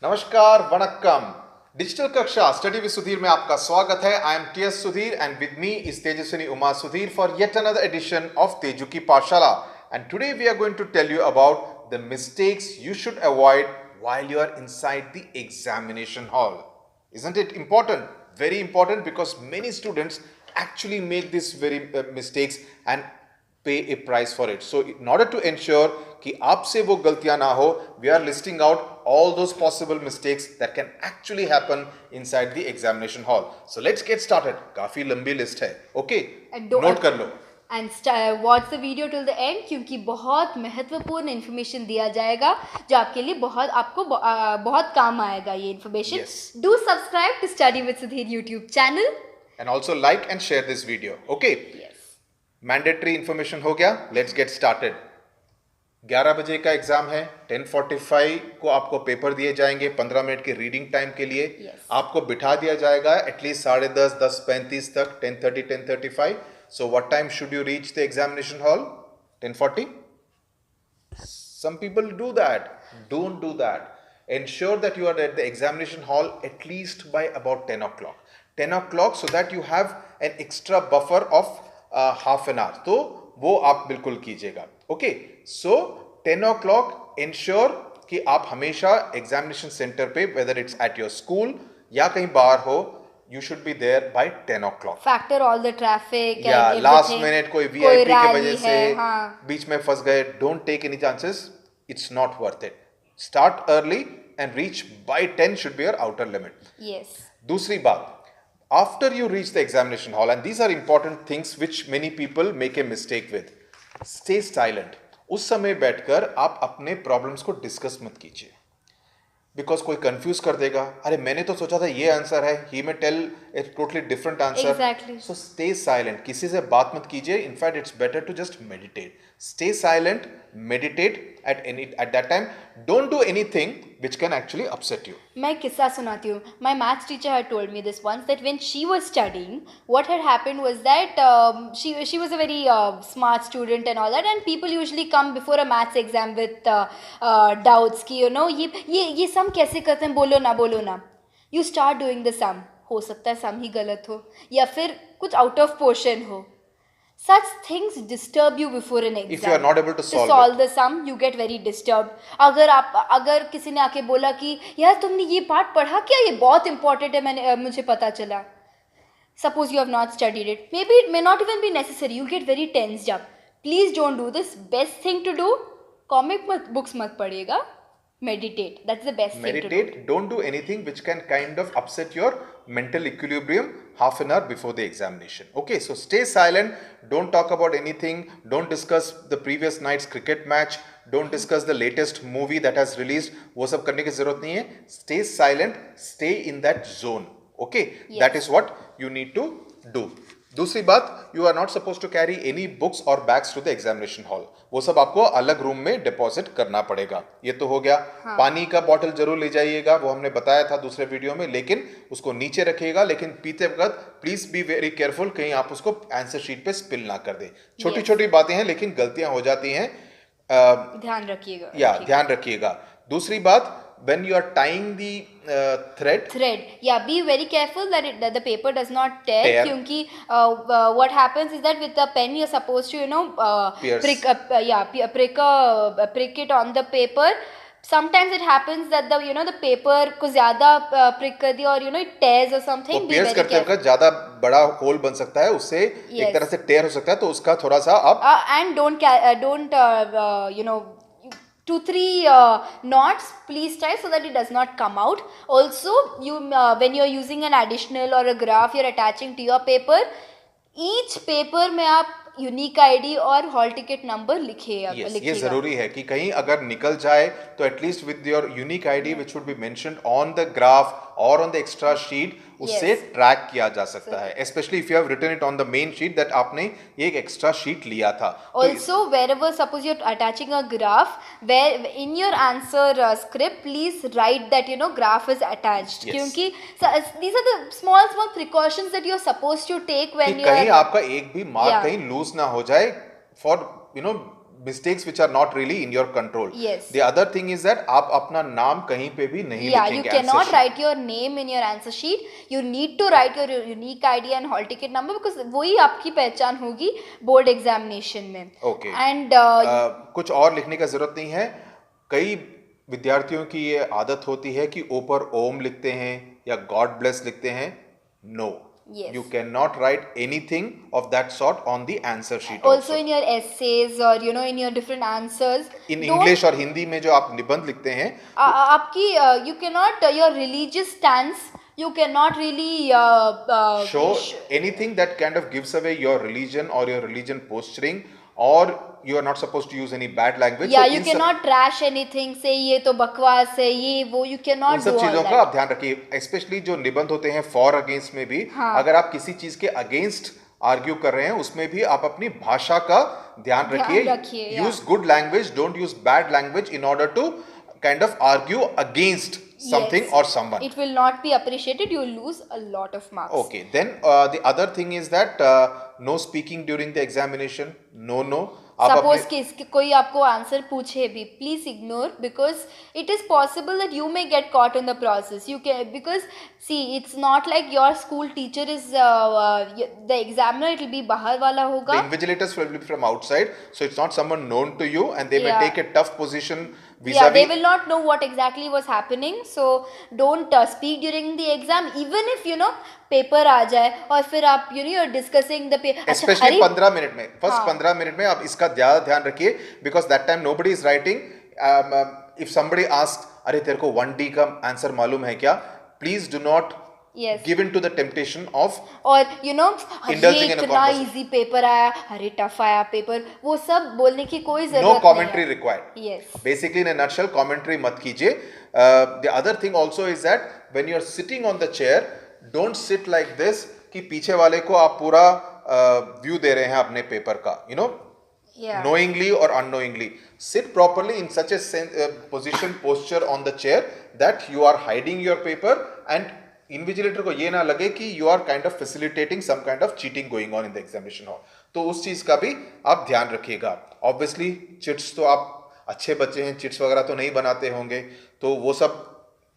नमस्कार वणक्कम डिजिटल कक्षा स्टडी विद सुधीर में आपका स्वागत है। I am TS Sudhir and with me is Tejaswini Uma Sudhir for yet another edition of Teju की पाठशाला। And today we are going to tell you about the mistakes you should avoid while you are inside the examination hall. Isn't it important? Very important, because many students actually make these very mistakes and pay a price for it. So in order to ensure कि आपसे वो गलतियां ना हो, we are listing out all those possible mistakes that can actually happen inside the examination hall. So let's get started. काफी लंबी list है, okay? Note कर लो. And watch the video till the end, क्योंकि बहुत महत्वपूर्ण इन्फॉर्मेशन दिया जाएगा जो आपके लिए बहुत काम आएगा ये information. Do subscribe to study with Sudhir YouTube channel and also like and share this video, okay? Mandatory information हो गया, लेट्स गेट स्टार्टेड। 11 बजे का एग्जाम है, 10:45 को आपको पेपर दिए जाएंगे 15 मिनट के रीडिंग टाइम के लिए। आपको बिठा दिया जाएगा एटलीस्ट 10:30, 10:35 तक, 10:30, 10:35। So what time should you reach the examination hall? 10:40? Some people do that. Don't do that. Ensure that you are at the examination hall at least by about 10 o'clock. 10 o'clock so that you have an extra buffer of half an hour. तो वो आप बिल्कुल कीजिएगा. Okay. So 10 o'clock ensure कि आप हमेशा examination center पे, whether it's at your school या कहीं बाहर हो, you should be there by 10 o'clock. Factor all the traffic and everything. Last minute कोई VIP के वजह से बीच में फंस गए, don't take any chances. It's not worth it. Start early and reach by 10 should be your outer limit. Yes. दूसरी बात, after you reach the examination hall, and these are important things which many people make a mistake with. Stay silent. उस समय बैठकर आप अपने problems को discuss मत कीजिए, बिकॉज कोई कंफ्यूज कर देगा, अरे मैंने तो सोचा था ये आंसर है, he may tell a totally different answer. So stay silent, किसी से बात मत कीजिए। In fact it's better to just meditate. Stay silent, meditate at that time. Don't do anything which can actually upset you. मैं किस्सा सुनाती हूँ. My maths teacher had told me this once, that when she was studying, what had happened was that she was a very smart student and all that, and people usually come before a maths exam with doubts कि ये sum कैसे करते हैं, बोलो ना. You start doing the sum. हो सकता है sum ही गलत हो या फिर कुछ out of portion हो. Such things disturb you before an exam. If you are not able to solve the sum, you get very disturbed. अगर किसी ने आके बोला कि यार तुमने ये पार्ट पढ़ा क्या, ये बहुत important है, मुझे पता चला. Suppose you have not studied it. Maybe it may not even be necessary. You get very tensed up. Please don't do this. Best thing to do, comic books मत पढ़िएगा. Meditate. That's the best thing to do. Meditate. Don't do anything which can kind of upset your mental equilibrium half an hour before the examination. Okay, so stay silent. Don't talk about anything. Don't discuss the previous night's cricket match. Don't discuss the latest movie that has released. वो सब करने की जरूरत नहीं है. Stay silent. Stay in that zone. Okay, yes. That is what you need to do. दूसरी बात, you are not supposed to carry any books or bags to the examination hall. वो सब आपको अलग रूम में डिपॉजिट करना पड़ेगा. ये तो हो गया. हाँ. पानी का बॉटल जरूर ले जाइएगा, वो हमने बताया था दूसरे वीडियो में, लेकिन उसको नीचे रखिएगा. लेकिन पीते वक्त प्लीज बी वेरी केयरफुल, कहीं आप उसको आंसर शीट पे स्पिल ना कर दें. छोटी छोटी बातें हैं लेकिन गलतियां हो जाती हैं, ध्यान रखिएगा. ध्यान रखिएगा. दूसरी बात, when you are tying the thread, yeah, be very careful that the paper does not tear. क्योंकि what happens is that with the pen you're supposed to prick it on the paper. Sometimes it happens that the paper को ज़्यादा prick कर दिया और it tears or something. pierce करते वक्त ज़्यादा बड़ा होल बन सकता है, उससे एक तरह से tear हो सकता है, तो उसका थोड़ा सा आप and don't 2-3 knots please try so that it does not come out. Also, you when you're using an additional or a graph you're attaching to your paper, each paper में आप यूनिक आईडी और hall ticket number लिखिएगा. ये जरूरी है कि कहीं अगर निकल जाए तो at least with your unique ID which would be mentioned on the graph और ऑन द एक्स्ट्रा शीट, उससे ट्रैक किया जा सकता है. Specially if you have written it on the main sheet that आपने ये एक एक्स्ट्रा शीट लिया था. Also wherever suppose you're attaching a graph, where in your answer script please write that graph is attached. क्योंकि these are the small precautions that you're supposed to take when you कहीं आपका एक भी mark कहीं loose ना हो जाए, for mistakes which are not really in your control. Yes. The other thing is that आप अपना नाम कहीं पे भी नहीं Yeah, लिखेंगे you answer cannot sheet. write your name in your answer sheet. You need to write your unique ID and hall ticket number because वही आपकी पहचान होगी board examination में. Okay. And कुछ और लिखने का जरूरत नहीं है. कई विद्यार्थियों की ये आदत होती है कि ऊपर ओम लिखते हैं या गॉड ब्लेस लिखते हैं. No. Yes. You cannot write anything of that sort on the answer sheet. Also in your essays or in your different answers. In English और हिंदी में जो आप निबंध लिखते हैं, आपकी you cannot your religious stance. You cannot really show anything that kind of gives away your religion or your religion posturing, or you are not supposed to use any bad language. Yeah, so you cannot trash anything. Say ये तो बकवास है, ये वो. You cannot उन सब do all चीजों that. का आप ध्यान रखिए. स्पेशली जो निबंध होते हैं फॉर अगेंस्ट में भी, अगर आप किसी चीज के अगेंस्ट आर्ग्यू कर रहे हैं, उसमें भी आप अपनी भाषा का ध्यान रखिए. Use good language, don't use bad language in order to kind of argue against something or someone. It will not be appreciated. You will lose a lot of marks. Okay, then the other thing is that no speaking during the examination. No. Suppose कि कोई आपको answer पूछे भी, please ignore because it is possible that you may get caught in the process. You can, because see, it's not like your school teacher is the examiner. It will be बाहर वाला होगा. The invigilators will be from outside, so it's not someone known to you, and they may take a tough position vis-a-vis. Yeah, they will not know what exactly was happening. So don't speak during the exam, even if paper आ जाए और फिर आप you're discussing the paper. Especially 15 minute में, first 15 minute में आप इसका ज्यादा ध्यान रखिए, because that time nobody is writing. If somebody asks, अरे तेरे को 1D का आंसर मालूम है क्या? Please do not give in to the temptation of और indulging in a इतना easy पेपर आया, अरे tough आया पेपर, वो सब बोलने की कोई जरूरत नहीं है. No commentary required. Yes. Basically in a nutshell, commentary मत कीजिए. The other thing also is that when you are sitting on the chair, don't sit like this कि पीछे वाले को आप पूरा व्यू दे रहे हैं अपने पेपर का, knowingly or unknowingly. Sit properly in such a posture on the chair that you are hiding your paper, and invigilator को ये ना लगे कि you are kind of facilitating some kind of cheating going on in the examination hall. तो उस चीज का भी आप ध्यान रखिएगा. Obviously चिट्स तो आप अच्छे बच्चे हैं, चिट्स वगैरह तो नहीं बनाते होंगे, तो वो सब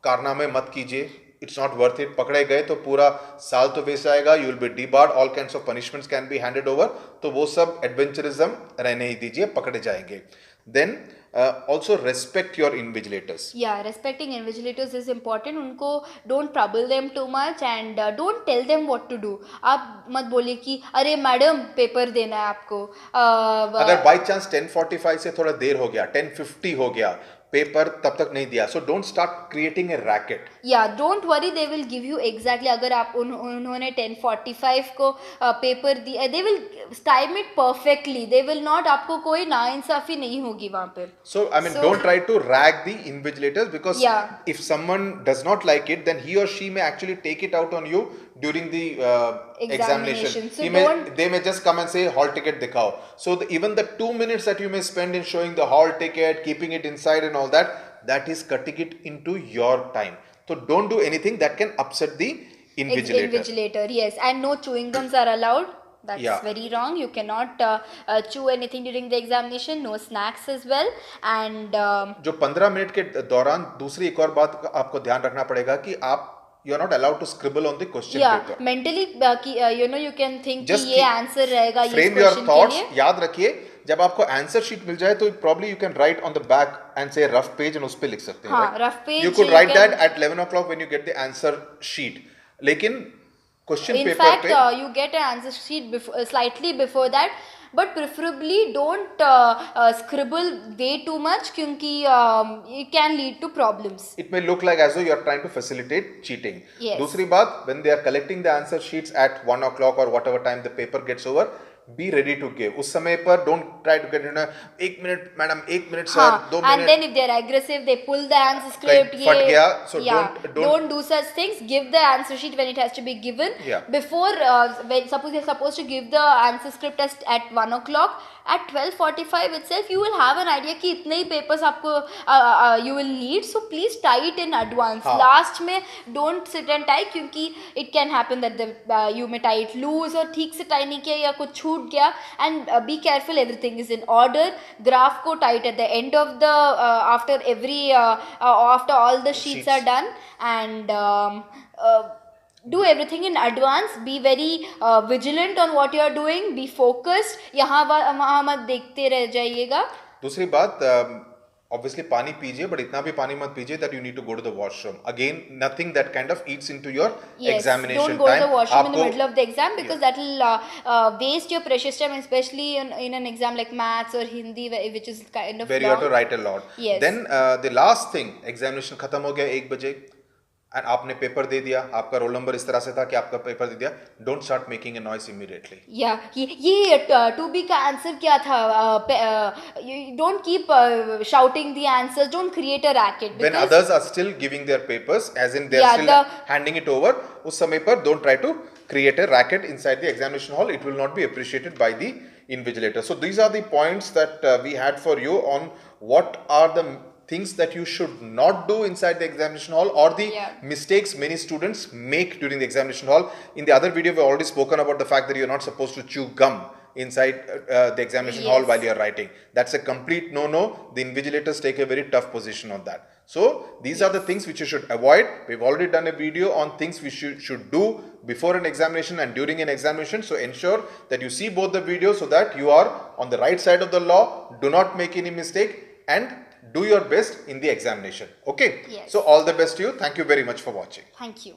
कारनामे मत कीजिए. It's not worth it. पकड़े गए तो पूरा साल तो वेस्ट जाएगा. You will be debarred. All kinds of punishments can be handed over. तो वो सब adventurism रहने ही दीजिए, पकड़े जाएंगे. Then also respect your invigilators. Yeah, respecting invigilators is important. उनको don't trouble them too much and don't tell them what to do. आप मत बोलिए कि अरे मैडम पेपर देना है आपको. अगर by chance 10:45 से थोड़ा देर हो गया, 10:50 हो गया, पेपर तब तक नहीं दिया, so don't start creating a racket. Yeah, don't worry, they will give you exactly. अगर आप उन्होंने 10:45 को पेपर दिया, they will time it perfectly. They will not, आपको कोई नाइंसाफी नहीं होगी वहाँ पे. So I mean, don't try to rag the invigilators, because if someone does not like it, then he or she may actually take it out on you during the examination. So they may just come and say hall ticket दिखाओ. So even the 2 minutes that you may spend in showing the hall ticket, keeping it inside and all that, that is cutting it into your time. So don't do anything that can upset the invigilator. Yes, and no chewing gums are allowed. That's very wrong. You cannot chew anything during the examination. No snacks as well. And जो 15 minute के दौरान दूसरी एक और बात आपको ध्यान रखना पड़ेगा कि आप you are not allowed to scribble on the question paper. Mentally you can think कि ये answer रहेगा इस frame your question thoughts. के लिए. याद रखिए, जब आपको आंसर शीट मिल जाए तो probably you can write on the back and say rough page and उस पे लिख सकते हैं. हाँ, rough page. You could write that at 11 o'clock when you get the answer sheet. लेकिन question paper पे in fact you get an answer sheet slightly before that, but preferably don't scribble way too much क्योंकि it can lead to problems. It may look like as though you are trying to facilitate cheating. Yes. दूसरी बात, when they are collecting the answer sheets at 1 o'clock or whatever time the paper gets over, be ready to give. उस समय पर don't try to get 1 minute madam, 1 minute sir, 2 minutes. And then if they are aggressive, they pull the answer script. फट गया, so don't do such things. Give the answer sheet when it has to be given. Yeah. Before, when suppose you're supposed to give the answer script at 1 o'clock, at 12:45 itself you will have an idea कि इतने ही papers आपको you will need, so please tie it in advance. हाँ. Last में don't sit and tie, क्योंकि it can happen that you may tie it loose और ठीक से tie नहीं किया या कुछ छूट गया. And be careful, everything is in order. Graph को tie it at the end of the after every after all the sheets are done, and do everything in advance. Be very vigilant on what you are doing. Be focused. यहाँ वहाँ मत देखते रह जाइएगा. दूसरी बात, obviously पानी पीजिए, but इतना भी पानी मत पीजिए that you need to go to the washroom. Again, nothing that kind of eats into your examination time. Don't go to the washroom in the middle of the exam, because that will waste your precious time, especially in an exam like maths or Hindi, which is kind of where you have to write a lot. Yes. Then the last thing, examination खत्म हो गया 1 बजे, and आपने paper दे दिया, आपका roll number इस तरह से था कि आपका पेपर दे दिया, don't start making a noise immediately. Yeah, ये 2B का आंसर क्या था? Don't keep shouting the answers. Don't create a racket. When others are still giving their papers, as in they are still handing it over, उस समय पर don't try to create a racket inside the examination hall. It will not be appreciated by the invigilator. So these are the points that we had for you on what are the things that you should not do inside the examination hall, or the mistakes many students make during the examination hall. In the other video, we've already spoken about the fact that you're not supposed to chew gum inside the examination hall while you're writing. That's a complete no-no. The invigilators take a very tough position on that. So these are the things which you should avoid. We've already done a video on things we should do before an examination and during an examination. So ensure that you see both the videos so that you are on the right side of the law. Do not make any mistake and do your best in the examination. Okay? Yes. So all the best to you. Thank you very much for watching. Thank you.